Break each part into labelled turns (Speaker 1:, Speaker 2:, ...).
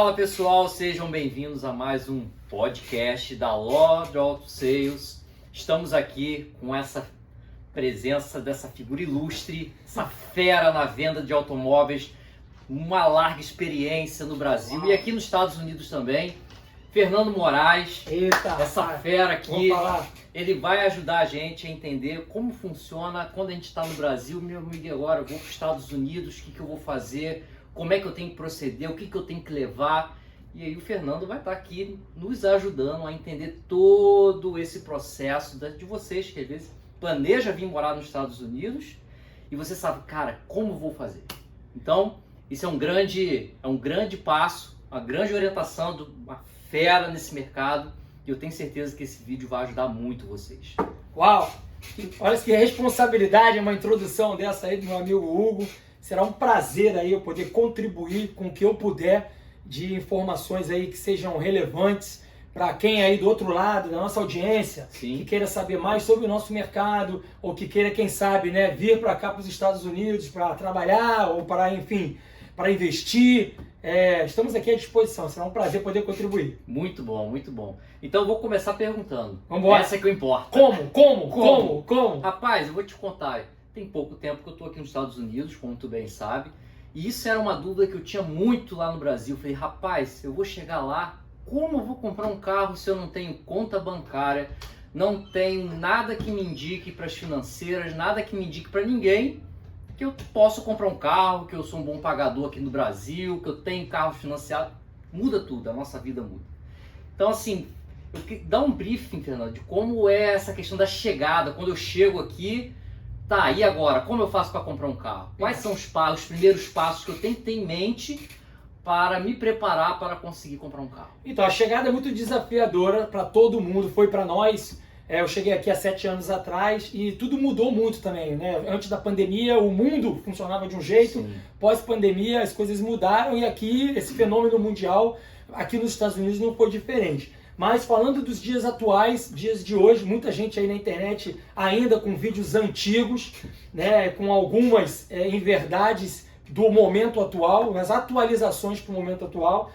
Speaker 1: Fala pessoal, sejam bem-vindos a mais um podcast da Lord Auto Sales. Estamos aqui com essa presença dessa figura ilustre, essa fera na venda de automóveis, uma larga experiência no Brasil e aqui nos Estados Unidos também. Fernando Moraes, essa fera aqui, ele vai ajudar a gente a entender como funciona quando a gente está no Brasil. Meu amigo, agora eu vou para os Estados Unidos, o que eu vou fazer? Como é que eu tenho que proceder, o que eu tenho que levar. E aí o Fernando vai estar aqui nos ajudando a entender todo esse processo de vocês que às vezes planeja vir morar nos Estados Unidos e você sabe, cara, como vou fazer? Então, isso é um grande passo, uma grande orientação de uma fera nesse mercado e eu tenho certeza que esse vídeo vai ajudar muito vocês.
Speaker 2: Uau! Olha que responsabilidade, uma introdução dessa aí do meu amigo Hugo. Será um prazer aí eu poder contribuir com o que eu puder de informações aí que sejam relevantes para quem aí do outro lado da nossa audiência,
Speaker 1: Sim,
Speaker 2: que queira saber mais sobre o nosso mercado ou que queira, quem sabe, né, vir para cá para os Estados Unidos para trabalhar ou para, enfim, para investir. Estamos aqui à disposição, será um prazer poder contribuir.
Speaker 1: muito bom, muito bom. Então eu vou começar perguntando.
Speaker 2: Vamos embora.
Speaker 1: Essa é que importa.
Speaker 2: Como?
Speaker 1: Rapaz, eu vou te contar. Tem pouco tempo que eu estou aqui nos Estados Unidos, como tu bem sabe, e isso era uma dúvida que eu tinha muito lá no Brasil. Eu falei, rapaz, eu vou chegar lá, como eu vou comprar um carro se eu não tenho conta bancária, não tenho nada que me indique para as financeiras, nada que me indique para ninguém que eu posso comprar um carro, que eu sou um bom pagador aqui no Brasil, que eu tenho carro financiado. Muda tudo, a nossa vida muda. Então assim, eu queria dar um briefing, Fernando, de como é essa questão da chegada, quando eu chego aqui. Tá, e agora? Como eu faço para comprar um carro? Quais são os primeiros passos que eu tenho que ter em mente para me preparar para conseguir comprar um carro?
Speaker 2: Então, a chegada é muito desafiadora para todo mundo, foi para nós. Eu cheguei aqui há 7 anos atrás e tudo mudou muito também, né? Antes da pandemia, o mundo funcionava de um jeito, pós-pandemia as coisas mudaram e aqui, esse fenômeno mundial, aqui nos Estados Unidos não foi diferente. Mas falando dos dias atuais, dias de hoje, muita gente aí na internet ainda com vídeos antigos, né, com algumas inverdades do momento atual, as atualizações para o momento atual.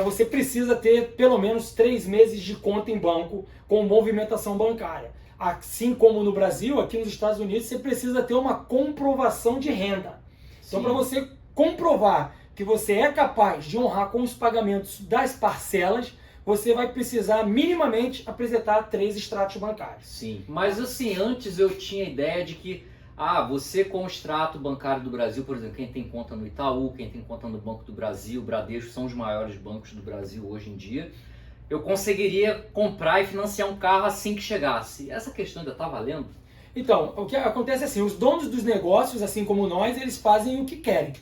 Speaker 2: Você precisa ter pelo menos 3 meses de conta em banco com movimentação bancária. Assim como no Brasil, aqui nos Estados Unidos, você precisa ter uma comprovação de renda. Então, para você comprovar que você é capaz de honrar com os pagamentos das parcelas, você vai precisar minimamente apresentar 3 extratos bancários.
Speaker 1: Sim, mas assim, antes eu tinha a ideia de que você com o extrato bancário do Brasil, por exemplo, quem tem conta no Itaú, quem tem conta no Banco do Brasil, Bradesco, são os maiores bancos do Brasil hoje em dia, eu conseguiria comprar e financiar um carro assim que chegasse. Essa questão ainda está valendo?
Speaker 2: Então, o que acontece é assim, os donos dos negócios, assim como nós, eles fazem o que querem.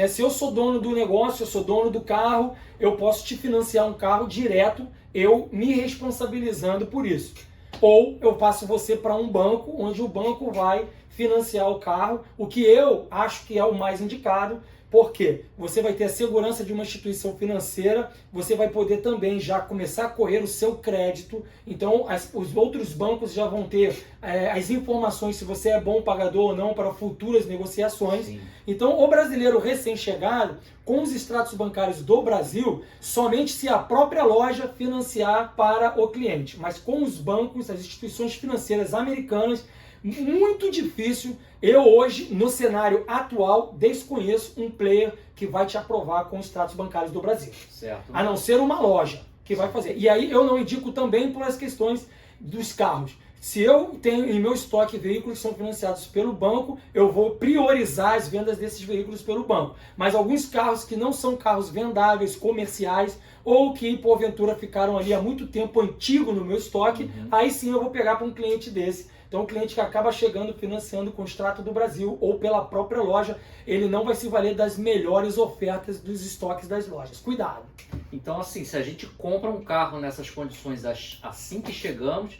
Speaker 2: Se eu sou dono do negócio, eu sou dono do carro, eu posso te financiar um carro direto, eu me responsabilizando por isso. Ou eu passo você para um banco, onde o banco vai financiar o carro, o que eu acho que é o mais indicado, porque você vai ter a segurança de uma instituição financeira, você vai poder também já começar a correr o seu crédito, então os outros bancos já vão ter as informações se você é bom pagador ou não para futuras negociações.
Speaker 1: Sim.
Speaker 2: Então o brasileiro recém-chegado, com os extratos bancários do Brasil, somente se a própria loja financiar para o cliente, mas com os bancos, as instituições financeiras americanas, muito difícil. Eu hoje, no cenário atual, desconheço um player que vai te aprovar com os extratos bancários do Brasil.
Speaker 1: Certo.
Speaker 2: A não ser uma loja que vai fazer. E aí eu não indico também por as questões dos carros. Se eu tenho em meu estoque veículos que são financiados pelo banco, eu vou priorizar as vendas desses veículos pelo banco. Mas alguns carros que não são carros vendáveis, comerciais, ou que porventura ficaram ali há muito tempo antigo no meu estoque, aí sim eu vou pegar para um cliente desse. Então o cliente que acaba chegando financiando com o extrato do Brasil ou pela própria loja, ele não vai se valer das melhores ofertas dos estoques das lojas. Cuidado!
Speaker 1: Então assim, se a gente compra um carro nessas condições assim que chegamos,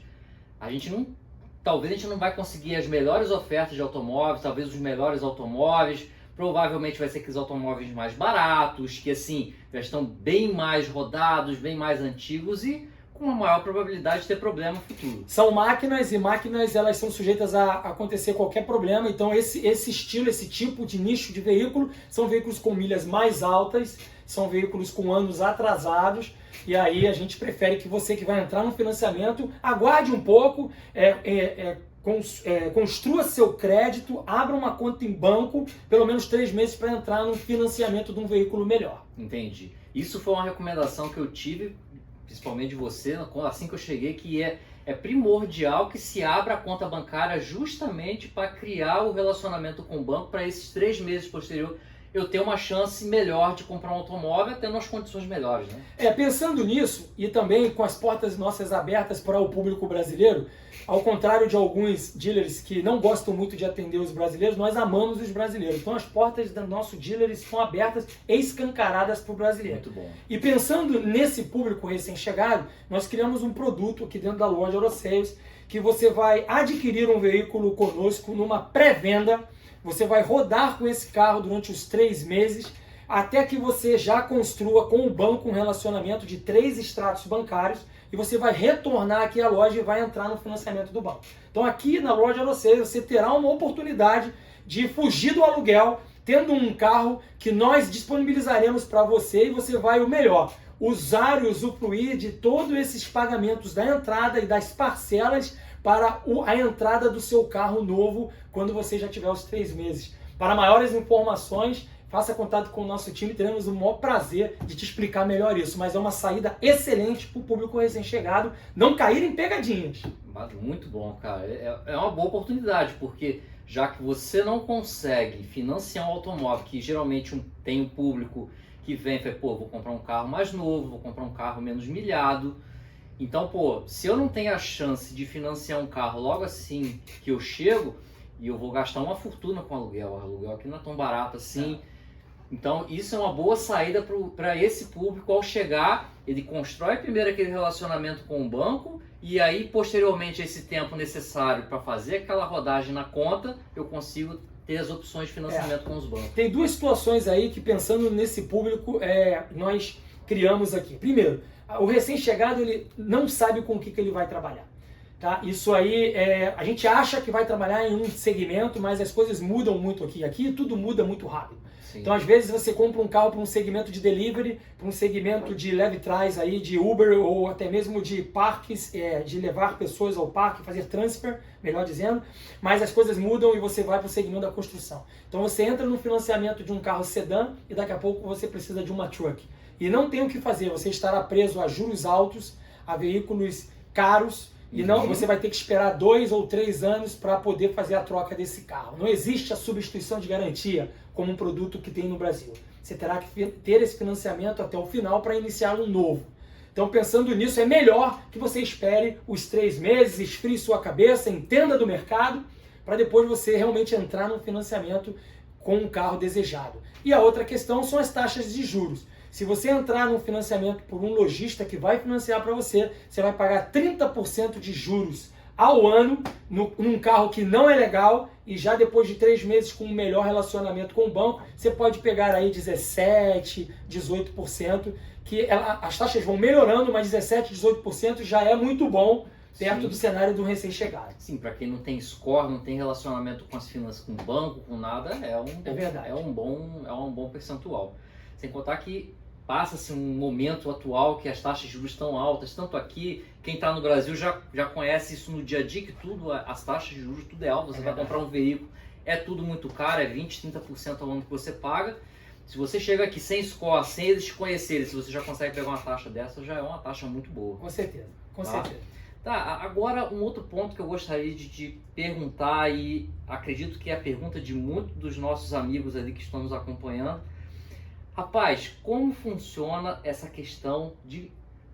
Speaker 1: talvez a gente não vai conseguir as melhores ofertas de automóveis, talvez os melhores automóveis, provavelmente vai ser aqueles automóveis mais baratos, que assim, já estão bem mais rodados, bem mais antigos e com com uma maior probabilidade de ter problema no futuro.
Speaker 2: São máquinas e máquinas elas são sujeitas a acontecer qualquer problema, então esse estilo, esse tipo de nicho de veículo são veículos com milhas mais altas, são veículos com anos atrasados, e aí a gente prefere que você que vai entrar no financiamento aguarde um pouco, construa seu crédito, abra uma conta em banco, pelo menos 3 meses para entrar no financiamento de um veículo melhor.
Speaker 1: Entendi. Isso foi uma recomendação que eu tive, principalmente de você, assim que eu cheguei, que é primordial que se abra a conta bancária justamente para criar o relacionamento com o banco para esses 3 meses posteriores eu ter uma chance melhor de comprar um automóvel tendo as condições melhores, né?
Speaker 2: Pensando nisso e também com as portas nossas abertas para o público brasileiro, ao contrário de alguns dealers que não gostam muito de atender os brasileiros, nós amamos os brasileiros. Então as portas do nosso dealer estão abertas e escancaradas para o brasileiro.
Speaker 1: Muito bom.
Speaker 2: E pensando nesse público recém-chegado, nós criamos um produto aqui dentro da loja Eurosales que você vai adquirir um veículo conosco numa pré-venda. Você vai rodar com esse carro durante os 3 meses, até que você já construa com o banco um relacionamento de 3 extratos bancários, e você vai retornar aqui à loja e vai entrar no financiamento do banco. Então aqui na loja Eurosales você terá uma oportunidade de fugir do aluguel, tendo um carro que nós disponibilizaremos para você, e você vai, o melhor, usar e usufruir de todos esses pagamentos da entrada e das parcelas para a entrada do seu carro novo quando você já tiver os 3 meses. Para maiores informações, faça contato com o nosso time, teremos o maior prazer de te explicar melhor isso. Mas é uma saída excelente para o público recém-chegado não cair em pegadinhas.
Speaker 1: Muito bom, cara. É uma boa oportunidade, porque já que você não consegue financiar um automóvel, que geralmente tem um público que vem e fala, pô, vou comprar um carro mais novo, vou comprar um carro menos milhado. Então, pô, se eu não tenho a chance de financiar um carro logo assim que eu chego, e eu vou gastar uma fortuna com aluguel, o aluguel aqui não é tão barato assim. Então, isso é uma boa saída para esse público. Ao chegar, ele constrói primeiro aquele relacionamento com o banco, e aí, posteriormente, esse tempo necessário para fazer aquela rodagem na conta, eu consigo ter as opções de financiamento com os bancos.
Speaker 2: Tem 2 situações aí que, pensando nesse público, nós criamos aqui. Primeiro, o recém-chegado ele não sabe com o que ele vai trabalhar. Tá? Isso aí, a gente acha que vai trabalhar em um segmento, mas as coisas mudam muito aqui. Aqui tudo muda muito rápido. Sim. Então, às vezes, você compra um carro para um segmento de delivery, para um segmento de leve-trás, aí, de Uber, ou até mesmo de parques, de levar pessoas ao parque, fazer transfer, melhor dizendo, mas as coisas mudam e você vai para o segmento da construção. Então, você entra no financiamento de um carro sedã e daqui a pouco você precisa de uma truck. E não tem o que fazer, você estará preso a juros altos, a veículos caros, e não, você vai ter que esperar 2 ou 3 anos para poder fazer a troca desse carro. Não existe a substituição de garantia como um produto que tem no Brasil. Você terá que ter esse financiamento até o final para iniciar um novo. Então, pensando nisso, é melhor que você espere os 3 meses, esfrie sua cabeça, entenda do mercado, para depois você realmente entrar no financiamento com um carro desejado. E a outra questão são as taxas de juros. Se você entrar num financiamento por um lojista que vai financiar para você, você vai pagar 30% de juros ao ano num carro que não é legal, e já depois de 3 meses com um melhor relacionamento com o banco, você pode pegar aí 17%, 18%, que as taxas vão melhorando, mas 17%, 18% já é muito bom perto do cenário do recém-chegado.
Speaker 1: Sim, para quem não tem score, não tem relacionamento com as finanças, com o banco, com nada, é um bom percentual. Sem contar que passa-se um momento atual que as taxas de juros estão altas, tanto aqui, quem está no Brasil já conhece isso no dia a dia, que as taxas de juros tudo é alto, você vai comprar um veículo, é tudo muito caro, é 20%, 30% ao ano que você paga. Se você chega aqui sem score, sem eles te conhecerem, se você já consegue pegar uma taxa dessa, já é uma taxa muito boa.
Speaker 2: Com certeza, com certeza.
Speaker 1: Tá, agora um outro ponto que eu gostaria de te perguntar, e acredito que é a pergunta de muitos dos nossos amigos ali que estão nos acompanhando. Rapaz, como funciona essa questão de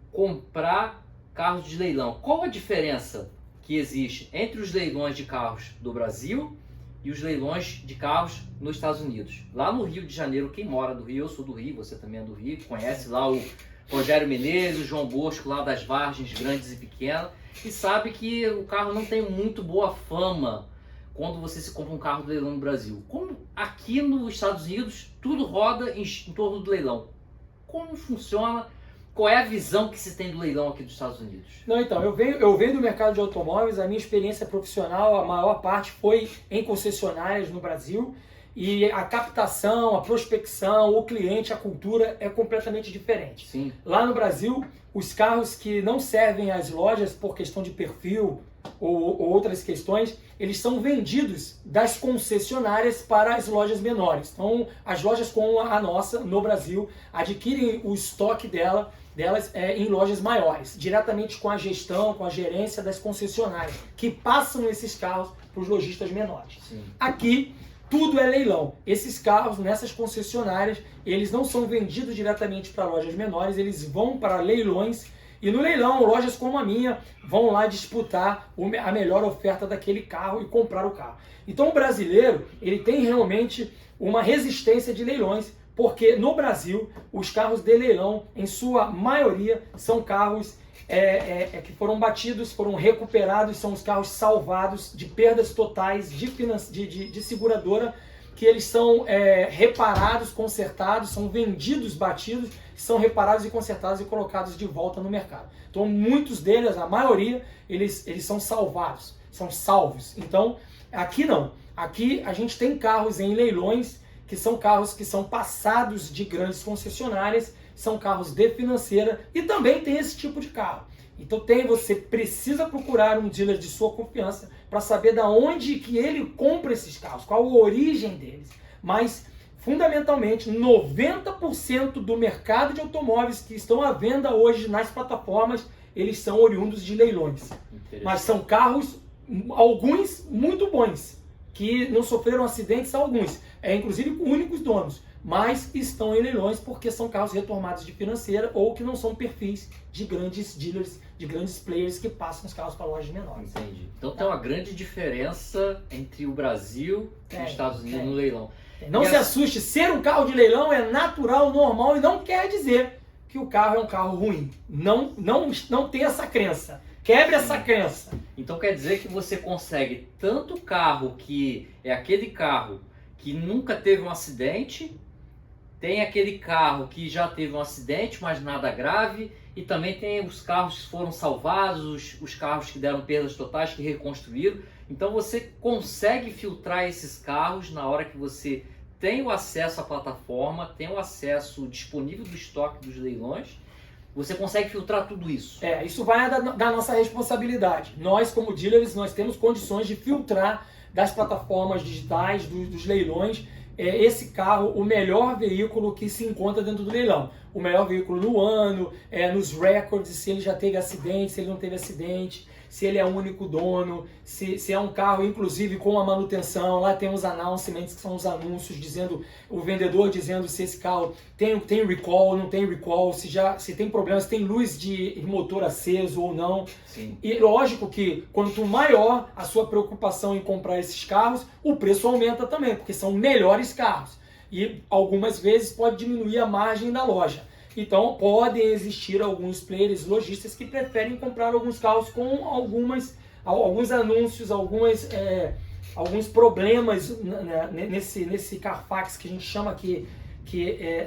Speaker 1: comprar carros de leilão? Qual a diferença que existe entre os leilões de carros do Brasil e os leilões de carros nos Estados Unidos? Lá no Rio de Janeiro, quem mora do Rio, eu sou do Rio, você também é do Rio, conhece lá o Rogério Menezes, o João Bosco lá das Vargens Grandes e Pequenas, e sabe que o carro não tem muito boa fama quando você se compra um carro do leilão no Brasil. Como aqui nos Estados Unidos tudo roda em torno do leilão. Como funciona? qual é a visão que se tem do leilão aqui dos Estados Unidos?
Speaker 2: Não, então, eu venho do mercado de automóveis, a minha experiência profissional, a maior parte foi em concessionárias no Brasil, e a captação, a prospecção, o cliente, a cultura é completamente diferente.
Speaker 1: Sim.
Speaker 2: Lá no Brasil, os carros que não servem às lojas por questão de perfil ou outras questões, eles são vendidos das concessionárias para as lojas menores. Então, as lojas como a nossa, no Brasil, adquirem o estoque delas em lojas maiores, diretamente com a gestão, com a gerência das concessionárias, que passam esses carros para os lojistas menores.
Speaker 1: Sim.
Speaker 2: Aqui, tudo é leilão. Esses carros, nessas concessionárias, eles não são vendidos diretamente para lojas menores, eles vão para leilões. E no leilão, lojas como a minha vão lá disputar a melhor oferta daquele carro e comprar o carro. Então o brasileiro, ele tem realmente uma resistência de leilões, porque no Brasil, os carros de leilão, em sua maioria, são carros que foram batidos, foram recuperados, são os carros salvados de perdas totais de seguradora, que eles são reparados, consertados, são vendidos, batidos, são reparados e consertados e colocados de volta no mercado. Então muitos deles, a maioria, eles são salvados, são salvos. Então aqui não, aqui a gente tem carros em leilões, que são carros que são passados de grandes concessionárias, são carros de financeira e também tem esse tipo de carro. Então você precisa procurar um dealer de sua confiança para saber da onde que ele compra esses carros, qual a origem deles. Mas, fundamentalmente, 90% do mercado de automóveis que estão à venda hoje nas plataformas, eles são oriundos de leilões. Mas são carros, alguns muito bons, que não sofreram acidentes, alguns, inclusive com únicos donos, mas estão em leilões porque são carros retornados de financeira ou que não são perfis de grandes dealers, de grandes players que passam os carros para lojas menores.
Speaker 1: Entendi. Então tem uma grande diferença entre o Brasil e os Estados Unidos no leilão.
Speaker 2: Não se assuste, ser um carro de leilão é natural, normal e não quer dizer que o carro é um carro ruim. Não tem essa crença. Quebre essa crença.
Speaker 1: Então quer dizer que você consegue tanto carro que é aquele carro que nunca teve um acidente, tem aquele carro que já teve um acidente, mas nada grave, e também tem os carros que foram salvados, os carros que deram perdas totais, que reconstruíram. Então você consegue filtrar esses carros na hora que você tem o acesso à plataforma, tem o acesso disponível do estoque dos leilões, você consegue filtrar tudo isso.
Speaker 2: Isso vai da nossa responsabilidade. Nós, como dealers, nós temos condições de filtrar das plataformas digitais, dos leilões, esse carro, o melhor veículo que se encontra dentro do leilão. O melhor veículo no ano, nos records, se ele já teve acidente, se ele não teve acidente, se ele é o único dono, se é um carro, inclusive, com a manutenção. Lá tem os announcements, que são os anúncios, dizendo, o vendedor dizendo se esse carro tem recall, não tem recall, se tem problemas, se tem luz de motor aceso ou não.
Speaker 1: Sim.
Speaker 2: E lógico que quanto maior a sua preocupação em comprar esses carros, o preço aumenta também, porque são melhores carros. E algumas vezes pode diminuir a margem da loja. Então podem existir alguns players, lojistas que preferem comprar alguns carros com alguns anúncios, alguns problemas nesse Carfax que a gente chama que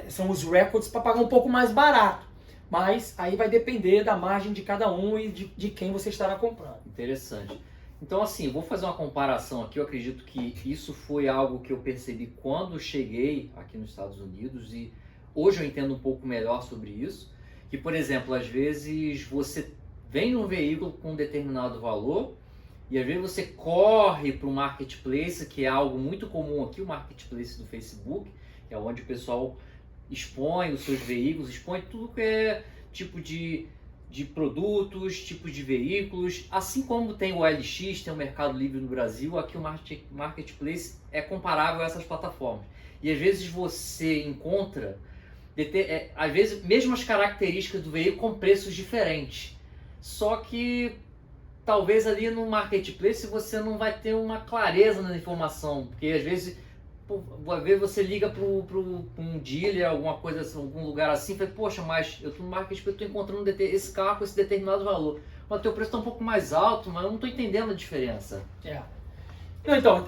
Speaker 2: são os records, para pagar um pouco mais barato. Mas aí vai depender da margem de cada um e de quem você estará comprando.
Speaker 1: Interessante. Então assim, vou fazer uma comparação aqui. Eu acredito que isso foi algo que eu percebi quando cheguei aqui nos Estados Unidos e hoje eu entendo um pouco melhor sobre isso, que, por exemplo, às vezes você vem num veículo com um determinado valor e às vezes você corre para o marketplace, que é algo muito comum aqui, o marketplace do Facebook, que é onde o pessoal expõe os seus veículos, expõe tudo que é tipo de produtos, tipos de veículos, assim como tem o OLX, tem o Mercado Livre no Brasil, aqui o marketplace é comparável a essas plataformas. E às vezes você encontra às vezes mesmas características do veículo com preços diferentes, só que talvez ali no marketplace você não vai ter uma clareza na informação, porque às vezes você liga para um dealer, alguma coisa assim, algum lugar assim, e fala, poxa, mas eu estou no marketplace, estou encontrando esse carro com esse determinado valor, mas o teu preço está um pouco mais alto, mas eu não estou entendendo a diferença.
Speaker 2: Então,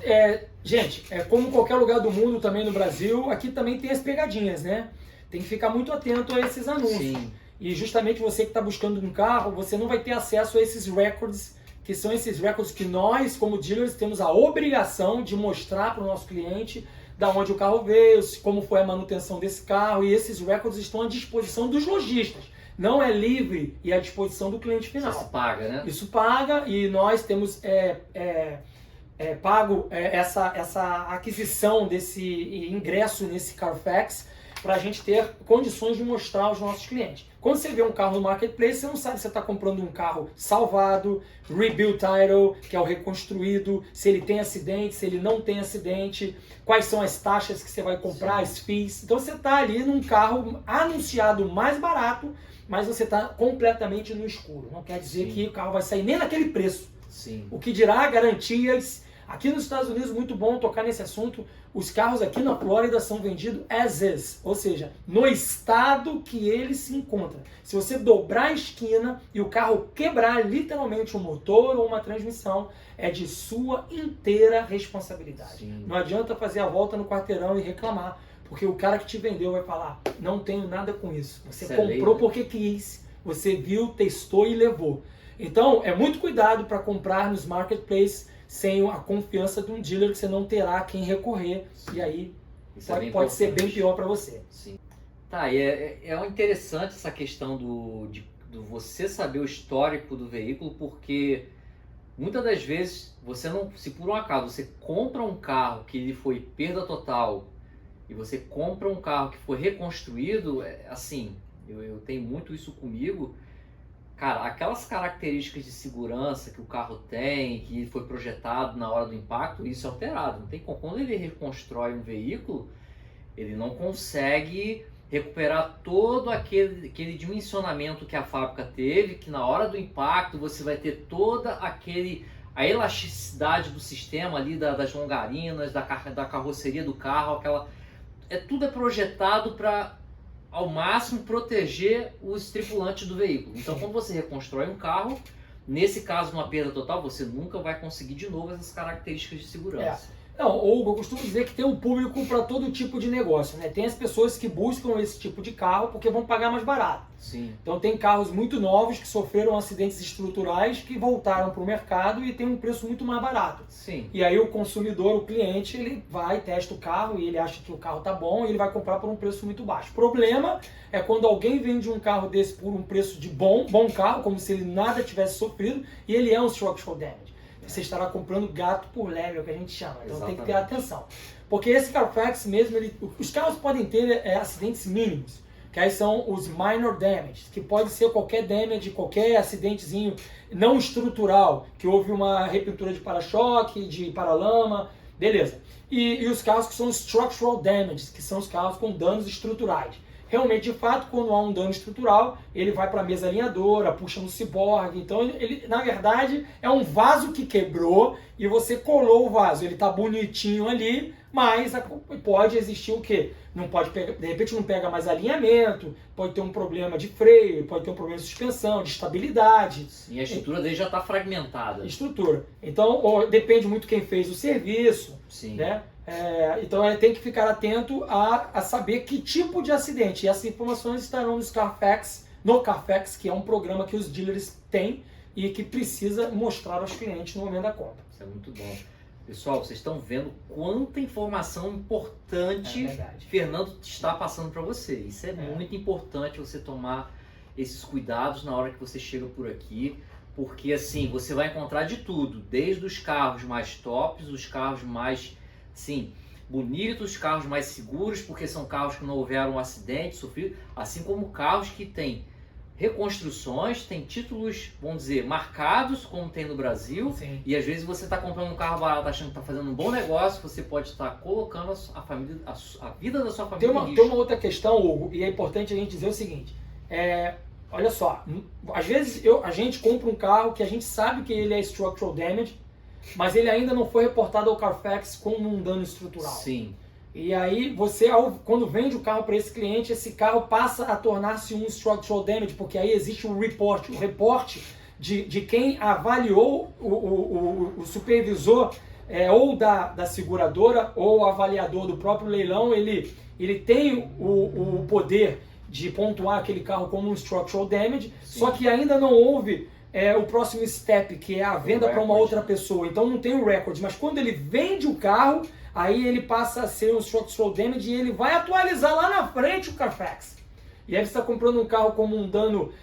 Speaker 2: gente, como qualquer lugar do mundo, também no Brasil, aqui também tem as pegadinhas, né? Tem que ficar muito atento a esses anúncios.
Speaker 1: Sim.
Speaker 2: E justamente você que está buscando um carro, você não vai ter acesso a esses records, que são esses records que nós, como dealers, temos a obrigação de mostrar para o nosso cliente da onde o carro veio, como foi a manutenção desse carro, e esses records estão à disposição dos lojistas. Não é livre e à disposição do cliente final.
Speaker 1: Isso paga, né?
Speaker 2: Isso paga, e nós temos pago essa aquisição desse ingresso nesse Carfax para a gente ter condições de mostrar aos nossos clientes. Quando você vê um carro no marketplace, você não sabe se você está comprando um carro salvado, rebuild title, que é o reconstruído, se ele tem acidente, se ele não tem acidente, quais são as taxas que você vai comprar, as fees. Então você está ali num carro anunciado mais barato, mas você está completamente no escuro. Não quer dizer que o carro vai sair nem naquele preço.
Speaker 1: Sim.
Speaker 2: O que dirá garantias. Aqui nos Estados Unidos, muito bom tocar nesse assunto, os carros aqui na Flórida são vendidos as is, ou seja, no estado que ele se encontra. Se você dobrar a esquina e o carro quebrar literalmente um motor ou uma transmissão, é de sua inteira responsabilidade.
Speaker 1: Sim.
Speaker 2: Não adianta fazer a volta no quarteirão e reclamar, porque o cara que te vendeu vai falar, não tenho nada com isso. Você comprou porque quis, você viu, testou e levou. Então, é muito cuidado para comprar nos marketplaces sem a confiança de um dealer, que você não terá a quem recorrer. Sim. E aí pode ser bem pior para você.
Speaker 1: Sim. Tá, e é interessante essa questão do você saber o histórico do veículo, porque muitas das vezes você não, se por um acaso você compra um carro que ele foi perda total e você compra um carro que foi reconstruído, assim, eu tenho muito isso comigo. Cara, aquelas características de segurança que o carro tem, que foi projetado na hora do impacto, isso é alterado. Não tem como. Quando ele reconstrói um veículo, ele não consegue recuperar todo aquele dimensionamento que a fábrica teve, que na hora do impacto você vai ter toda a elasticidade do sistema ali, das longarinas, da carroceria do carro, tudo é projetado para ao máximo proteger os tripulantes do veículo. Então, quando você reconstrói um carro, nesse caso, numa perda total, você nunca vai conseguir de novo essas características de segurança.
Speaker 2: Não, ou eu costumo dizer que tem um público para todo tipo de negócio, né? Tem as pessoas que buscam esse tipo de carro porque vão pagar mais barato.
Speaker 1: Sim.
Speaker 2: Então tem carros muito novos que sofreram acidentes estruturais que voltaram para o mercado e tem um preço muito mais barato.
Speaker 1: Sim.
Speaker 2: E aí o consumidor, o cliente, ele vai, testa o carro e ele acha que o carro tá bom e ele vai comprar por um preço muito baixo. O problema é quando alguém vende um carro desse por um preço de bom carro, como se ele nada tivesse sofrido, e ele é um structural damage. Você estará comprando gato por lebre, é o que a gente chama. Então tem que ter atenção. Porque esse Carfax mesmo, os carros podem ter acidentes mínimos, que aí são os minor damage, que pode ser qualquer damage, qualquer acidentezinho não estrutural, que houve uma repintura de para-choque, de paralama, beleza. E os carros que são structural damage, que são os carros com danos estruturais. Realmente, de fato, quando há um dano estrutural, ele vai para a mesa alinhadora, puxa no ciborgue. Então, ele, na verdade, é um vaso que quebrou e você colou o vaso. Ele está bonitinho ali, mas pode existir o quê? Não pode pegar, de repente não pega mais alinhamento, pode ter um problema de freio, pode ter um problema de suspensão, de estabilidade.
Speaker 1: E a estrutura dele já está fragmentada.
Speaker 2: Estrutura. Então, depende muito quem fez o serviço.
Speaker 1: Sim.
Speaker 2: Né? Então tem que ficar atento a saber que tipo de acidente. E essas informações estarão no Carfax, que é um programa que os dealers têm e que precisa mostrar aos clientes no momento da compra.
Speaker 1: Isso é muito bom. Pessoal, vocês estão vendo quanta informação importante Fernando está passando para você. Isso é muito importante, você tomar esses cuidados na hora que você chega por aqui. Porque assim, você vai encontrar de tudo. Desde os carros mais tops, os carros mais... Sim, bonitos, carros mais seguros, porque são carros que não houveram um acidente sofrido, assim como carros que têm reconstruções, têm títulos, vamos dizer, marcados, como tem no Brasil.
Speaker 2: Sim.
Speaker 1: E às vezes você está comprando um carro barato achando que está fazendo um bom negócio, você pode estar colocando a vida da sua família em risco.
Speaker 2: Tem uma outra questão, Hugo, e é importante a gente dizer o seguinte, olha só, às vezes a gente compra um carro que a gente sabe que ele é structural damage, mas ele ainda não foi reportado ao Carfax como um dano estrutural.
Speaker 1: Sim.
Speaker 2: E aí você, quando vende o carro para esse cliente, esse carro passa a tornar-se um structural damage, porque aí existe o reporte de quem avaliou o supervisor ou da seguradora ou o avaliador do próprio leilão, ele tem o poder de pontuar aquele carro como um structural damage,
Speaker 1: Sim.
Speaker 2: só que ainda não houve o próximo step, que é a venda para uma outra pessoa. Então não tem o recorde, mas quando ele vende o carro, aí ele passa a ser um structural damage e ele vai atualizar lá na frente o Carfax. E aí você está comprando um carro como um dano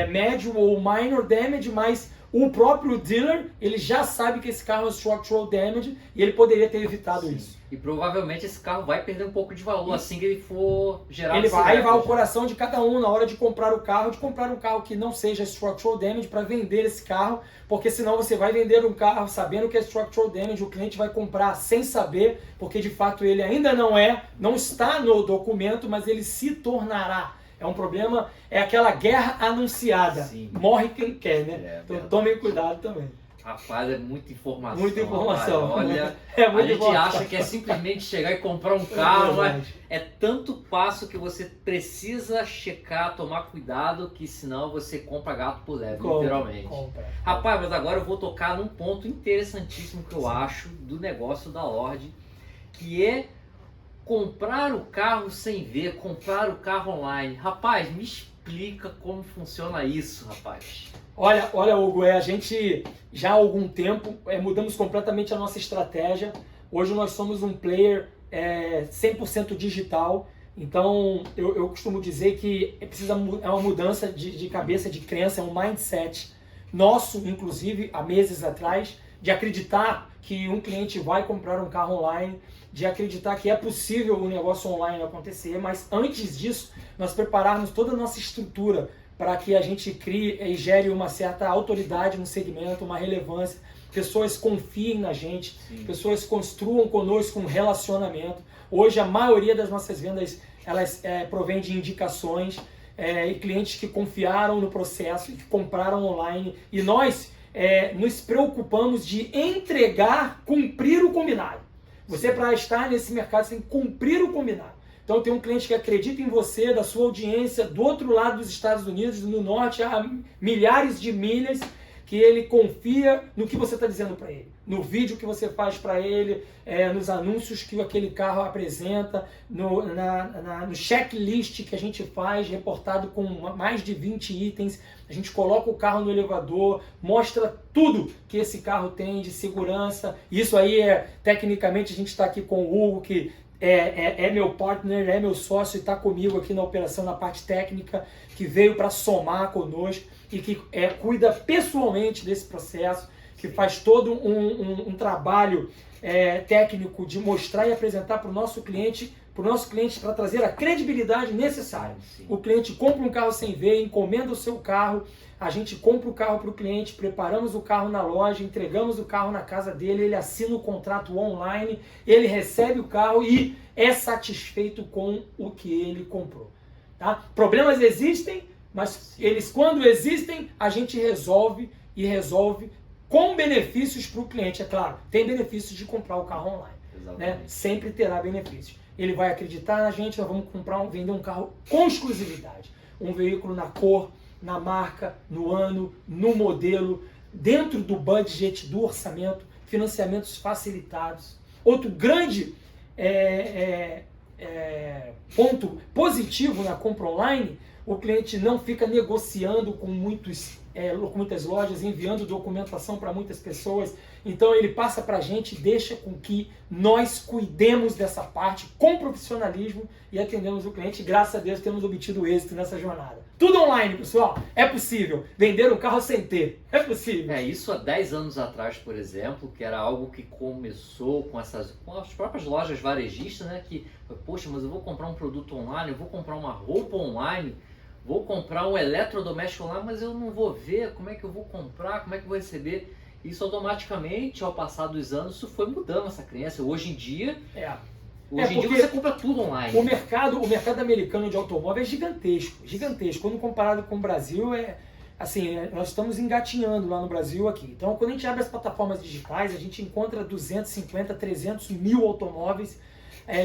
Speaker 2: médio ou minor damage, mas o próprio dealer, ele já sabe que esse carro é structural damage e ele poderia ter evitado isso.
Speaker 1: E provavelmente esse carro vai perder um pouco de valor assim que ele for gerado.
Speaker 2: Aí vai o coração de cada um na hora de comprar o carro, de comprar um carro que não seja structural damage para vender esse carro, porque senão você vai vender um carro sabendo que é structural damage, o cliente vai comprar sem saber, porque de fato ele ainda não está no documento, mas ele se tornará. É um problema, é aquela guerra anunciada.
Speaker 1: Sim.
Speaker 2: Morre quem quer, né? Então tomem cuidado também.
Speaker 1: Rapaz, é muita informação.
Speaker 2: Muita informação.
Speaker 1: Rapaz. Olha,
Speaker 2: a
Speaker 1: gente acha que é simplesmente chegar e comprar um carro, mas é tanto passo que você precisa checar, tomar cuidado, que senão você compra gato por lebre, literalmente. Rapaz, mas agora eu vou tocar num ponto interessantíssimo que eu acho do negócio da Lorde, que é comprar o carro sem ver, comprar o carro online. Rapaz, me explica como funciona isso, rapaz.
Speaker 2: Olha, Hugo, a gente já há algum tempo mudamos completamente a nossa estratégia. Hoje nós somos um player 100% digital. Então eu costumo dizer que é uma mudança de cabeça, de crença, é um mindset nosso, inclusive há meses atrás, de acreditar que um cliente vai comprar um carro online, de acreditar que é possível o negócio online acontecer, mas antes disso nós prepararmos toda a nossa estrutura para que a gente crie e gere uma certa autoridade no segmento, uma relevância, pessoas confiem na gente, Sim. pessoas construam conosco um relacionamento. Hoje a maioria das nossas vendas elas provém de indicações e clientes que confiaram no processo e que compraram online. E nós nos preocupamos de entregar, cumprir o combinado. Você, para estar nesse mercado, você tem que cumprir o combinado. Então tem um cliente que acredita em você, da sua audiência, do outro lado dos Estados Unidos, no norte, a milhares de milhas, que ele confia no que você está dizendo para ele, no vídeo que você faz para ele, nos anúncios que aquele carro apresenta, no checklist que a gente faz, reportado com mais de 20 itens. A gente coloca o carro no elevador, mostra tudo que esse carro tem de segurança. Isso aí tecnicamente, a gente está aqui com o Hugo, que é meu partner, é meu sócio e está comigo aqui na operação, na parte técnica, que veio para somar conosco e que cuida pessoalmente desse processo, que faz todo um trabalho técnico de mostrar e apresentar para o nosso cliente, para trazer a credibilidade necessária. Sim. O cliente compra um carro sem ver, encomenda o seu carro, a gente compra o carro para o cliente, preparamos o carro na loja, entregamos o carro na casa dele, ele assina o contrato online, ele recebe o carro e é satisfeito com o que ele comprou. Tá? Problemas existem, mas eles, quando existem, a gente resolve com benefícios para o cliente. É claro, tem benefícios de comprar o carro online. Né? Sempre terá benefícios. Ele vai acreditar na gente, nós vamos vender um carro com exclusividade. Um veículo na cor, na marca, no ano, no modelo, dentro do budget, do orçamento, financiamentos facilitados. Outro grande ponto positivo na compra online, o cliente não fica negociando com muitas lojas, enviando documentação para muitas pessoas. Então ele passa para a gente, deixa com que nós cuidemos dessa parte com profissionalismo e atendemos o cliente. Graças a Deus temos obtido êxito nessa jornada. Tudo online, pessoal. É possível. Vender um carro sem ter. É possível.
Speaker 1: Isso há 10 anos atrás, por exemplo, que era algo que começou com as próprias lojas varejistas, né? Que, poxa, mas eu vou comprar um produto online, eu vou comprar uma roupa online, vou comprar um eletrodoméstico online, mas eu não vou ver como é que eu vou comprar, como é que eu vou receber. Isso automaticamente, ao passar dos anos, isso foi mudando essa crença. Hoje em dia, você compra tudo online.
Speaker 2: O mercado americano de automóvel é gigantesco, gigantesco. Quando comparado com o Brasil, nós estamos engatinhando lá no Brasil aqui. Então, quando a gente abre as plataformas digitais, a gente encontra 250, 300 mil automóveis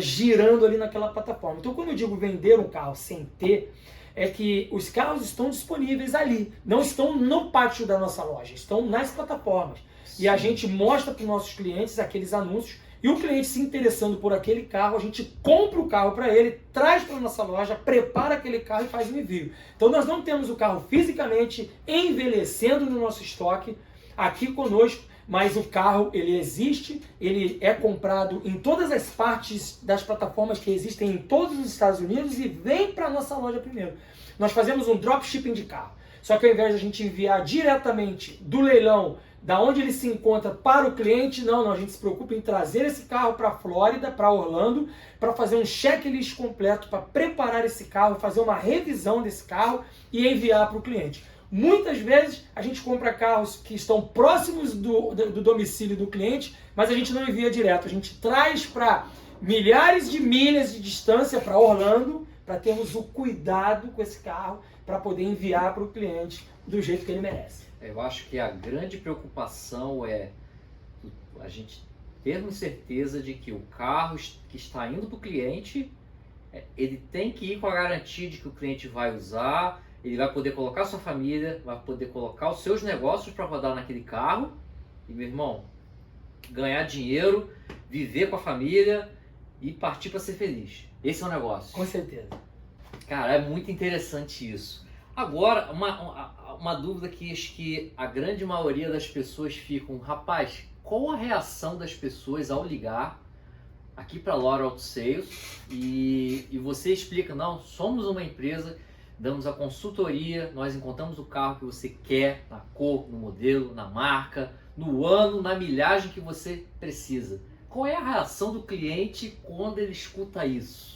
Speaker 2: girando ali naquela plataforma. Então, quando eu digo vender um carro sem ter, é que os carros estão disponíveis ali, não estão no pátio da nossa loja, estão nas plataformas. e a gente mostra para os nossos clientes aqueles anúncios, e o cliente se interessando por aquele carro, a gente compra o carro para ele, traz para a nossa loja, prepara aquele carro e faz o envio. Então nós não temos o carro fisicamente envelhecendo no nosso estoque aqui conosco, mas o carro ele existe, ele é comprado em todas as partes das plataformas que existem em todos os Estados Unidos e vem para a nossa loja primeiro. Nós fazemos um dropshipping de carro, só que ao invés de a gente enviar diretamente do leilão, da onde ele se encontra para o cliente, não, a gente se preocupa em trazer esse carro para a Flórida, para Orlando, para fazer um checklist completo, para preparar esse carro, fazer uma revisão desse carro e enviar para o cliente. Muitas vezes a gente compra carros que estão próximos do domicílio do cliente, mas a gente não envia direto, a gente traz para milhares de milhas de distância para Orlando, para termos o cuidado com esse carro, para poder enviar para o cliente do jeito que ele merece.
Speaker 1: Eu acho que a grande preocupação é a gente termos certeza de que o carro que está indo para o cliente, ele tem que ir com a garantia de que o cliente vai usar, ele vai poder colocar sua família, vai poder colocar os seus negócios para rodar naquele carro e, meu irmão, ganhar dinheiro, viver com a família e partir para ser feliz. Esse é o negócio.
Speaker 2: Com certeza.
Speaker 1: Cara, é muito interessante isso. Agora, uma dúvida que acho que a grande maioria das pessoas ficam, rapaz, qual a reação das pessoas ao ligar aqui para a Lora Auto Sales e você explica, não, somos uma empresa, damos a consultoria, nós encontramos o carro que você quer, na cor, no modelo, na marca, no ano, na milhagem que você precisa. Qual é a reação do cliente quando ele escuta isso?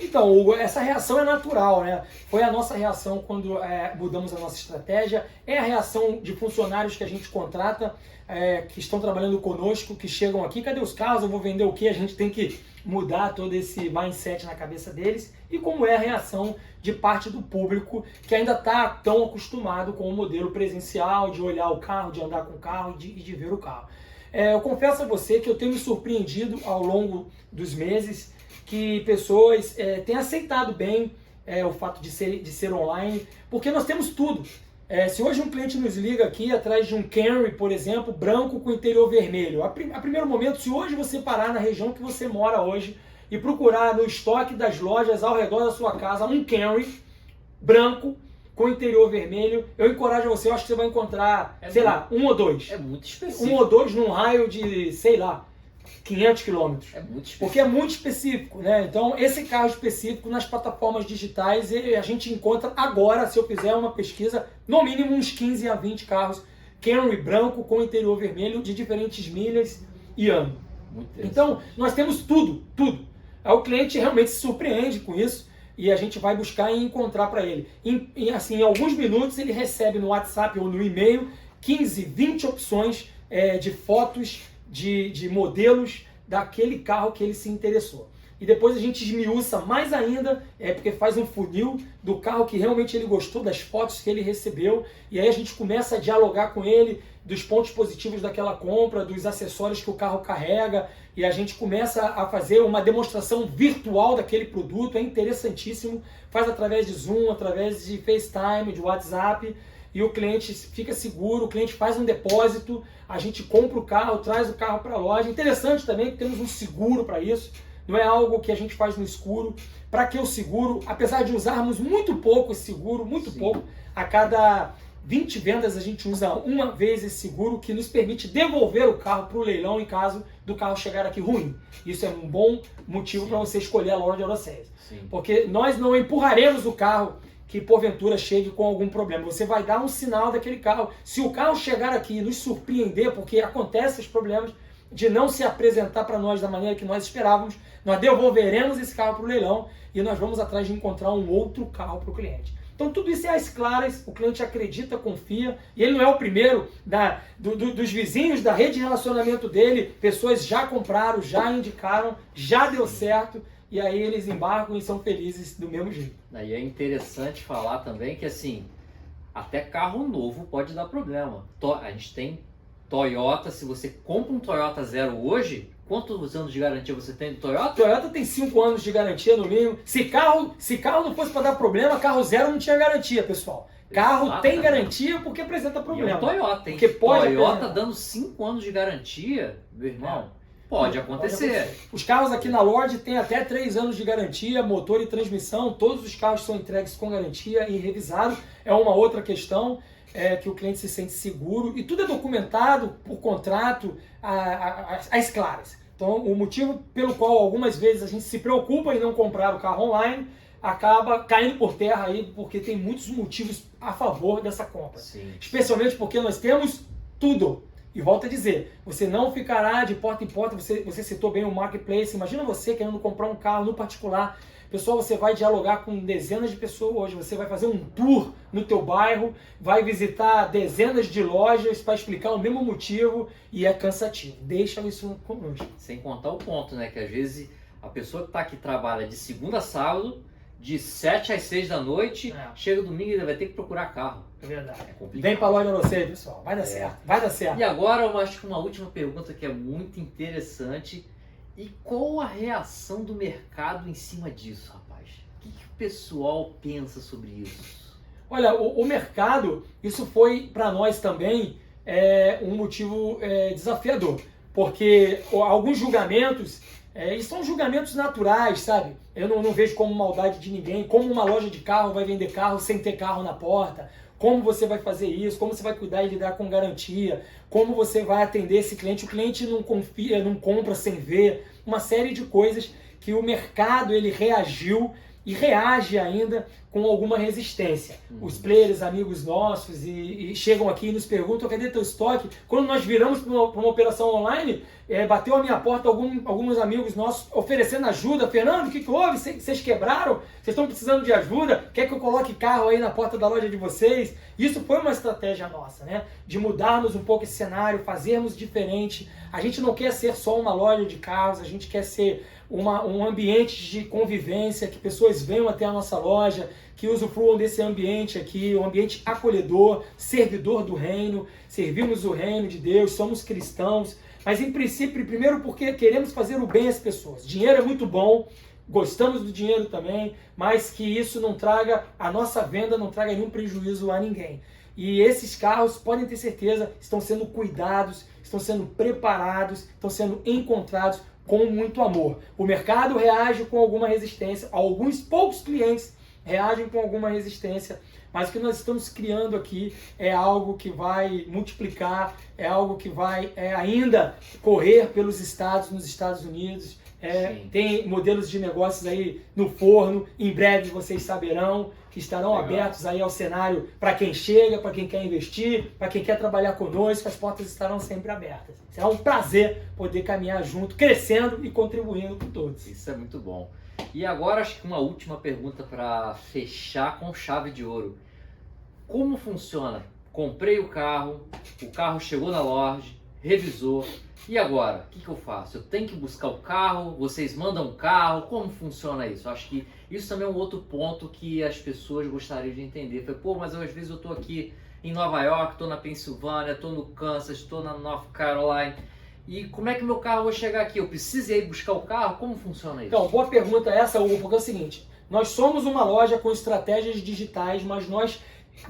Speaker 2: Então, Hugo, essa reação é natural, né? Foi a nossa reação quando mudamos a nossa estratégia, é a reação de funcionários que a gente contrata, que estão trabalhando conosco, que chegam aqui, cadê os carros, eu vou vender o quê? A gente tem que mudar todo esse mindset na cabeça deles, e como é a reação de parte do público que ainda está tão acostumado com o modelo presencial, de olhar o carro, de andar com o carro e de ver o carro. Eu confesso a você que eu tenho me surpreendido ao longo dos meses, que pessoas têm aceitado bem o fato de ser online, porque nós temos tudo. Se hoje um cliente nos liga aqui atrás de um Camry, por exemplo, branco com interior vermelho, a primeiro momento, se hoje você parar na região que você mora hoje e procurar no estoque das lojas ao redor da sua casa um Camry branco com interior vermelho, eu encorajo você, eu acho que você vai encontrar, um ou dois.
Speaker 1: É muito específico.
Speaker 2: Um ou dois num raio de, 500 quilômetros.
Speaker 1: É muito específico.
Speaker 2: Porque é muito específico, né? Então, esse carro específico nas plataformas digitais, a gente encontra agora, se eu fizer uma pesquisa, no mínimo uns 15 a 20 carros Camry branco com interior vermelho de diferentes milhas e ano. Então, nós temos tudo. Aí o cliente realmente se surpreende com isso e a gente vai buscar e encontrar para ele. Em alguns minutos ele recebe no WhatsApp ou no e-mail 15, 20 opções de fotos, de modelos daquele carro que ele se interessou. E depois a gente esmiuça mais ainda, porque faz um funil do carro que realmente ele gostou, das fotos que ele recebeu, e aí a gente começa a dialogar com ele dos pontos positivos daquela compra, dos acessórios que o carro carrega, e a gente começa a fazer uma demonstração virtual daquele produto, é interessantíssimo, faz através de Zoom, através de FaceTime, de WhatsApp, e o cliente fica seguro, o cliente faz um depósito, a gente compra o carro, traz o carro para a loja. Interessante também que temos um seguro para isso, não é algo que a gente faz no escuro. Para que o seguro, apesar de usarmos muito pouco esse seguro, pouco, a cada 20 vendas a gente usa uma vez esse seguro, que nos permite devolver o carro para o leilão em caso do carro chegar aqui ruim. Isso é um bom motivo para você escolher a Lora de Auto Sales. Porque nós não empurraremos o carro que porventura chegue com algum problema. Você vai dar um sinal daquele carro. Se o carro chegar aqui e nos surpreender, porque acontecem os problemas de não se apresentar para nós da maneira que nós esperávamos, nós devolveremos esse carro para o leilão e nós vamos atrás de encontrar um outro carro para o cliente. Então tudo isso é às claras, o cliente acredita, confia, e ele não é o primeiro dos vizinhos, da rede de relacionamento dele, pessoas já compraram, já indicaram, já deu certo, e aí eles embarcam e são felizes do mesmo jeito.
Speaker 1: E é interessante falar também que assim, até carro novo pode dar problema. A gente tem Toyota, se você compra um Toyota Zero hoje, quantos anos de garantia você tem do Toyota?
Speaker 2: Toyota tem 5 anos de garantia no mínimo. Se carro não fosse para dar problema, carro zero não tinha garantia, pessoal. Carro tem
Speaker 1: Exatamente.
Speaker 2: garantia porque apresenta
Speaker 1: E é
Speaker 2: problema.
Speaker 1: um Toyota, hein?
Speaker 2: Porque pode
Speaker 1: Toyota
Speaker 2: apresentar.
Speaker 1: dando 5 anos de garantia, meu irmão, pode acontecer.
Speaker 2: Os carros aqui na Lorde têm até 3 anos de garantia, motor e transmissão, todos os carros são entregues com garantia e revisados. É uma outra questão, que o cliente se sente seguro e tudo é documentado por contrato às claras. Então, o motivo pelo qual algumas vezes a gente se preocupa em não comprar o carro online acaba caindo por terra aí, porque tem muitos motivos a favor dessa compra.
Speaker 1: Sim.
Speaker 2: Especialmente porque nós temos tudo. E volto a dizer, você não ficará de porta em porta, você citou bem o Marketplace, imagina você querendo comprar um carro no particular. Pessoal, você vai dialogar com dezenas de pessoas hoje, você vai fazer um tour no teu bairro, vai visitar dezenas de lojas para explicar o mesmo motivo e é cansativo. Deixa isso conosco.
Speaker 1: Sem contar o ponto, né? Que às vezes a pessoa que está aqui trabalha de segunda a sábado, de 7 às 6 da noite, chega domingo e ainda vai ter que procurar carro.
Speaker 2: É verdade.
Speaker 1: É complicado.
Speaker 2: Vem para a loja você, pessoal. Vai dar certo. Vai dar certo.
Speaker 1: E agora eu acho que uma última pergunta que é muito interessante. E qual a reação do mercado em cima disso, rapaz? O que o pessoal pensa sobre isso?
Speaker 2: Olha, o mercado, isso foi para nós também um motivo desafiador. Porque alguns julgamentos, e são julgamentos naturais, sabe? Eu não vejo como maldade de ninguém, como uma loja de carro vai vender carro sem ter carro na porta, como você vai fazer isso, como você vai cuidar e lidar com garantia, como você vai atender esse cliente, o cliente não confia, não compra sem ver, uma série de coisas que o mercado ele reagiu e reage ainda com alguma resistência. Os players, amigos nossos, e chegam aqui e nos perguntam, cadê teu estoque? Quando nós viramos para uma operação online, bateu a minha porta alguns amigos nossos oferecendo ajuda. Fernando, o que houve? Vocês quebraram? Vocês estão precisando de ajuda? Quer que eu coloque carro aí na porta da loja de vocês? Isso foi uma estratégia nossa, né? De mudarmos um pouco esse cenário, fazermos diferente. A gente não quer ser só uma loja de carros, a gente quer ser um ambiente de convivência, que pessoas venham até a nossa loja, que usufruam desse ambiente aqui, um ambiente acolhedor, servidor do reino, servimos o reino de Deus, somos cristãos, mas em princípio, primeiro porque queremos fazer o bem às pessoas. Dinheiro é muito bom, gostamos do dinheiro também, mas que isso não traga, a nossa venda não traga nenhum prejuízo a ninguém. E esses carros, podem ter certeza, estão sendo cuidados, estão sendo preparados, estão sendo encontrados com muito amor. O mercado reage com alguma resistência, alguns poucos clientes reagem com alguma resistência, mas o que nós estamos criando aqui é algo que vai multiplicar, é algo que vai ainda correr pelos estados, nos Estados Unidos. Tem modelos de negócios aí no forno, em breve vocês saberão, que estarão abertos aí ao cenário para quem chega, para quem quer investir, para quem quer trabalhar conosco, as portas estarão sempre abertas. Será um prazer poder caminhar junto, crescendo e contribuindo com todos.
Speaker 1: Isso é muito bom. E agora acho que uma última pergunta para fechar com chave de ouro. Como funciona? Comprei o carro chegou na loja, revisou, e agora? O que eu faço? Eu tenho que buscar o carro? Vocês mandam o carro? Como funciona isso? Acho que isso também é um outro ponto que as pessoas gostariam de entender. Mas às vezes eu estou aqui em Nova York, estou na Pensilvânia, estou no Kansas, estou na North Carolina. E como é que meu carro vai chegar aqui? Eu preciso ir buscar o carro? Como funciona isso?
Speaker 2: Então, boa pergunta essa, Hugo, porque é o seguinte, nós somos uma loja com estratégias digitais, mas nós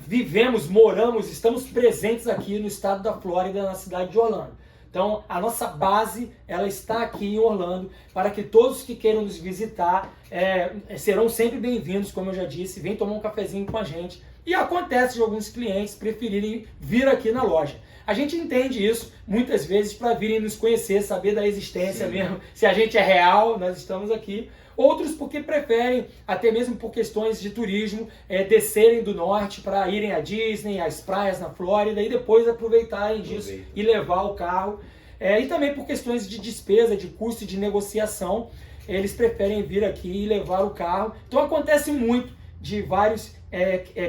Speaker 2: vivemos, moramos, estamos presentes aqui no estado da Flórida, na cidade de Orlando. Então, a nossa base, ela está aqui em Orlando, para que todos que queiram nos visitar serão sempre bem-vindos, como eu já disse, vem tomar um cafezinho com a gente. E acontece de alguns clientes preferirem vir aqui na loja. A gente entende isso, muitas vezes, para virem nos conhecer, saber da existência mesmo, se a gente é real, nós estamos aqui. Outros porque preferem, até mesmo por questões de turismo, descerem do norte para irem à Disney, às praias na Flórida e depois aproveitarem disso e levar o carro. E também por questões de despesa, de custo e de negociação, eles preferem vir aqui e levar o carro. Então acontece muito de vários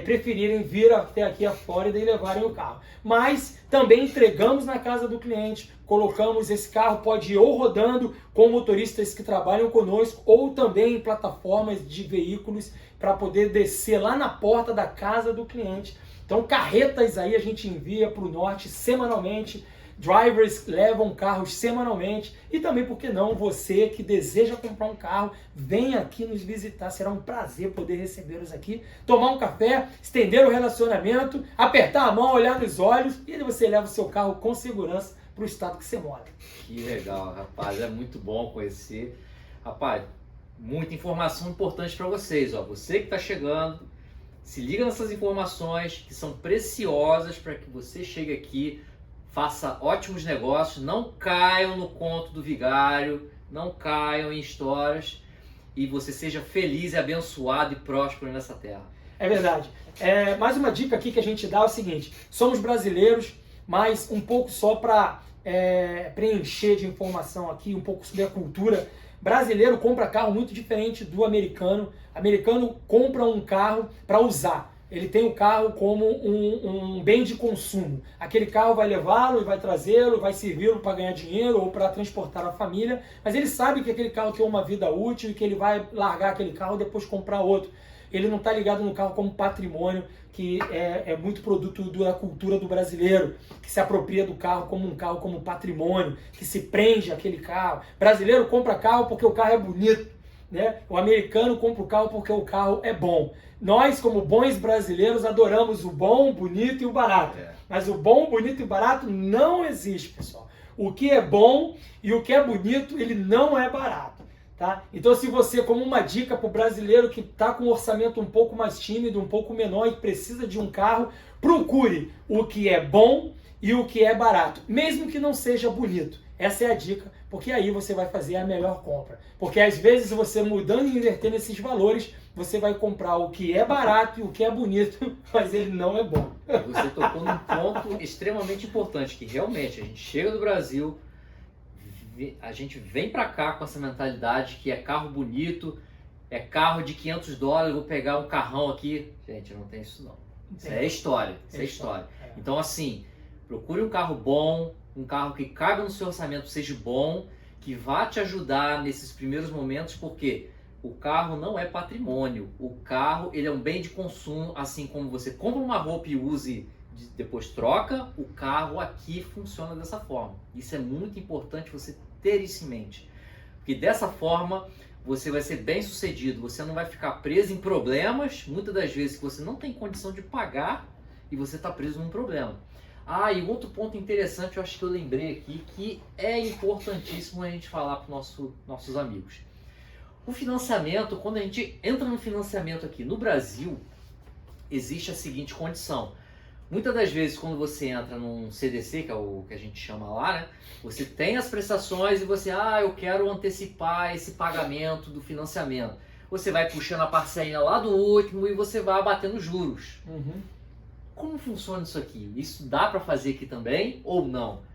Speaker 2: preferirem vir até aqui a Flórida e levarem o carro. Mas também entregamos na casa do cliente, colocamos esse carro, pode ir ou rodando com motoristas que trabalham conosco, ou também em plataformas de veículos para poder descer lá na porta da casa do cliente. Então carretas aí a gente envia para o norte semanalmente, drivers levam carros semanalmente e também, por que não, você que deseja comprar um carro, vem aqui nos visitar, será um prazer poder recebê-los aqui, tomar um café, estender o relacionamento, apertar a mão, olhar nos olhos e aí você leva o seu carro com segurança para o estado que você mora.
Speaker 1: Que legal, rapaz, é muito bom conhecer. Rapaz, muita informação importante para vocês, ó. Você que está chegando, se liga nessas informações que são preciosas para que você chegue aqui, faça ótimos negócios, não caiam no conto do vigário, não caiam em histórias e você seja feliz, abençoado e próspero nessa terra.
Speaker 2: É verdade. Mais uma dica aqui que a gente dá é o seguinte, somos brasileiros, mas um pouco só para preencher de informação aqui, um pouco sobre a cultura. Brasileiro compra carro muito diferente do americano. Americano compra um carro para usar. Ele tem o carro como um bem de consumo. Aquele carro vai levá-lo e vai trazê-lo, vai servi-lo para ganhar dinheiro ou para transportar a família, mas ele sabe que aquele carro tem uma vida útil e que ele vai largar aquele carro e depois comprar outro. Ele não está ligado no carro como patrimônio, que é muito produto da cultura do brasileiro, que se apropria do carro como patrimônio, que se prende àquele carro. O brasileiro compra carro porque o carro é bonito, né? O americano compra o carro porque o carro é bom. Nós, como bons brasileiros, adoramos o bom, o bonito e o barato. Mas o bom, o bonito e o barato não existe, pessoal. O que é bom e o que é bonito, ele não é barato. Tá? Então, se você, como uma dica para o brasileiro que está com um orçamento um pouco mais tímido, um pouco menor e precisa de um carro, procure o que é bom e o que é barato, mesmo que não seja bonito. Essa é a dica, porque aí você vai fazer a melhor compra. Porque às vezes você mudando e invertendo esses valores, você vai comprar o que é barato e o que é bonito, mas ele não é bom.
Speaker 1: Você tocou num ponto extremamente importante, que realmente a gente chega do Brasil, a gente vem pra cá com essa mentalidade que é carro bonito, é carro de $500, vou pegar um carrão aqui. Gente, não tem isso não. Isso é história. Isso é história. Então assim, procure um carro bom, um carro que caiba no seu orçamento, seja bom, que vá te ajudar nesses primeiros momentos, porque o carro não é patrimônio. O carro, ele é um bem de consumo, assim como você compra uma roupa e use, depois troca, o carro aqui funciona dessa forma. Isso é muito importante você ter isso em mente, porque dessa forma você vai ser bem sucedido, você não vai ficar preso em problemas, muitas das vezes que você não tem condição de pagar e você está preso num problema. E outro ponto interessante, eu acho que eu lembrei aqui, que é importantíssimo a gente falar para os nossos amigos. O financiamento, quando a gente entra no financiamento aqui no Brasil, existe a seguinte condição. Muitas das vezes, quando você entra num CDC, que é o que a gente chama lá, né? Você tem as prestações e você, eu quero antecipar esse pagamento do financiamento. Você vai puxando a parcelinha lá do último e você vai abatendo juros. Como funciona isso aqui? Isso dá para fazer aqui também ou não?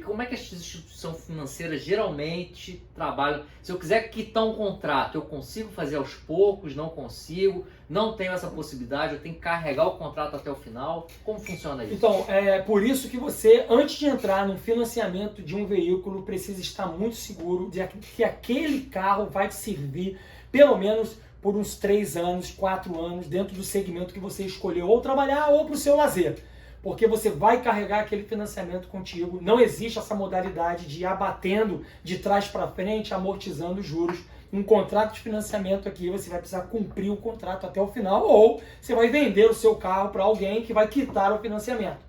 Speaker 1: Como é que as instituições financeiras geralmente trabalham? Se eu quiser quitar um contrato, eu consigo fazer aos poucos? Não consigo? Não tenho essa possibilidade? Eu tenho que carregar o contrato até o final? Como funciona isso?
Speaker 2: Então, é por isso que você, antes de entrar no financiamento de um veículo, precisa estar muito seguro de que aquele carro vai te servir pelo menos por uns 3 anos, 4 anos, dentro do segmento que você escolheu ou trabalhar ou para o seu lazer. Porque você vai carregar aquele financiamento contigo. Não existe essa modalidade de ir abatendo de trás para frente, amortizando os juros. Um contrato de financiamento aqui, você vai precisar cumprir o contrato até o final, ou você vai vender o seu carro para alguém que vai quitar o financiamento.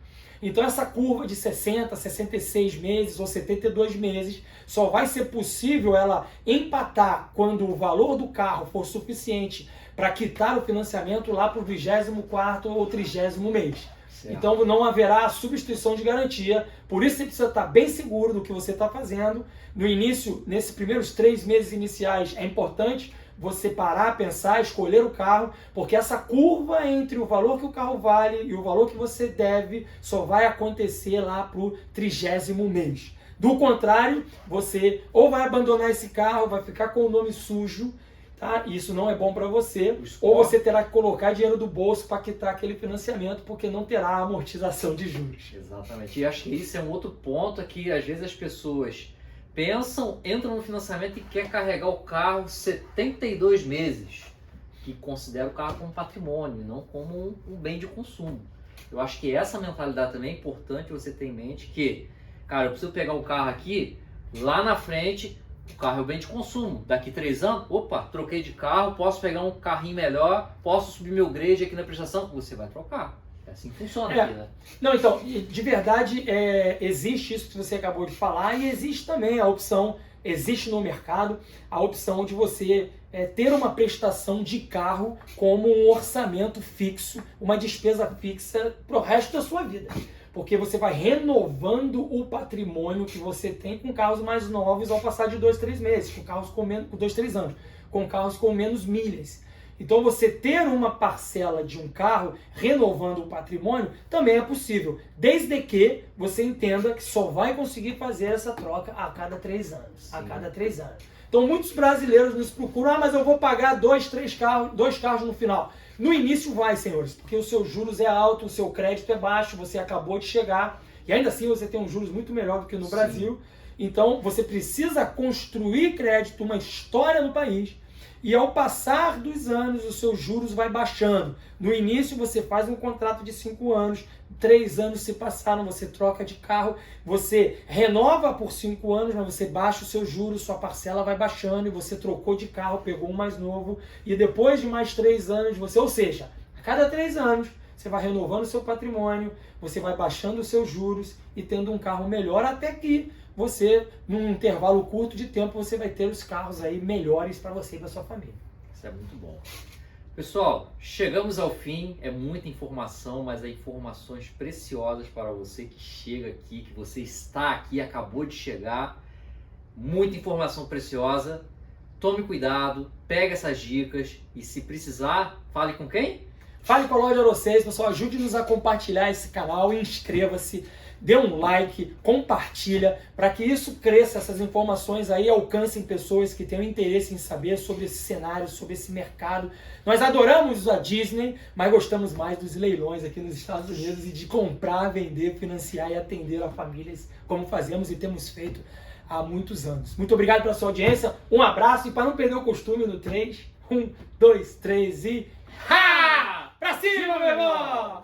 Speaker 2: Então essa curva de 60, 66 meses ou 72 meses só vai ser possível ela empatar quando o valor do carro for suficiente para quitar o financiamento lá para o 24º ou 30º mês. Então não haverá substituição de garantia, por isso você precisa estar bem seguro do que você está fazendo. No início, nesses primeiros 3 meses iniciais, é importante você parar, pensar, escolher o carro, porque essa curva entre o valor que o carro vale e o valor que você deve só vai acontecer lá para o 30º mês. Do contrário, você ou vai abandonar esse carro, vai ficar com o nome sujo, tá? Isso não é bom para você, ou você terá que colocar dinheiro do bolso para quitar aquele financiamento, porque não terá amortização de juros.
Speaker 1: Exatamente, e acho que isso é um outro ponto que às vezes as pessoas pensam, entram no financiamento e quer carregar o carro 72 meses, que considera o carro como patrimônio, não como um bem de consumo. Eu acho que essa mentalidade também é importante você ter em mente que, Cara, eu preciso pegar o carro aqui, lá na frente, o carro é o bem de consumo. Daqui 3 anos, opa, troquei de carro, posso pegar um carrinho melhor, posso subir meu grade aqui na prestação, você vai trocar. É assim que funciona aqui, né?
Speaker 2: Não, então, de verdade, existe isso que você acabou de falar e existe também a opção, existe no mercado a opção de você ter uma prestação de carro como um orçamento fixo, uma despesa fixa para o resto da sua vida. Porque você vai renovando o patrimônio que você tem com carros mais novos ao passar de 2, 3 meses, com carros com 2, 3 anos, com carros com menos milhas. Então você ter uma parcela de um carro renovando o patrimônio também é possível, desde que você entenda que só vai conseguir fazer essa troca a cada 3 anos. Sim. A cada 3 anos. Então muitos brasileiros nos procuram, mas eu vou pagar 2 carros no final. No início vai, senhores, porque os seus juros é alto, o seu crédito é baixo, você acabou de chegar, e ainda assim você tem um juros muito melhor do que no Brasil. Então você precisa construir crédito, uma história no país, e ao passar dos anos os seus juros vai baixando. No início você faz um contrato de 5 anos, 3 anos se passaram, você troca de carro, você renova por 5 anos, mas você baixa os seus juros, sua parcela vai baixando e você trocou de carro, pegou um mais novo e depois de mais 3 anos você, ou seja, a cada 3 anos você vai renovando o seu patrimônio, você vai baixando os seus juros e tendo um carro melhor até que você, num intervalo curto de tempo, você vai ter os carros aí melhores para você e para sua família.
Speaker 1: Isso é muito bom. Pessoal, chegamos ao fim, é muita informação, mas é informações preciosas para você que chega aqui, que você está aqui, acabou de chegar. Muita informação preciosa. Tome cuidado, pegue essas dicas e se precisar, fale com quem?
Speaker 2: Fale com a Loja Euro 6, pessoal, ajude-nos a compartilhar esse canal, inscreva-se, dê um like, compartilha, para que isso cresça, essas informações aí alcancem pessoas que tenham interesse em saber sobre esse cenário, sobre esse mercado. Nós adoramos a Disney, mas gostamos mais dos leilões aqui nos Estados Unidos e de comprar, vender, financiar e atender a famílias, como fazemos e temos feito há muitos anos. Muito obrigado pela sua audiência, um abraço e para não perder o costume no 3, 1, 2, 3 e... Ha! Pra cima, meu irmão!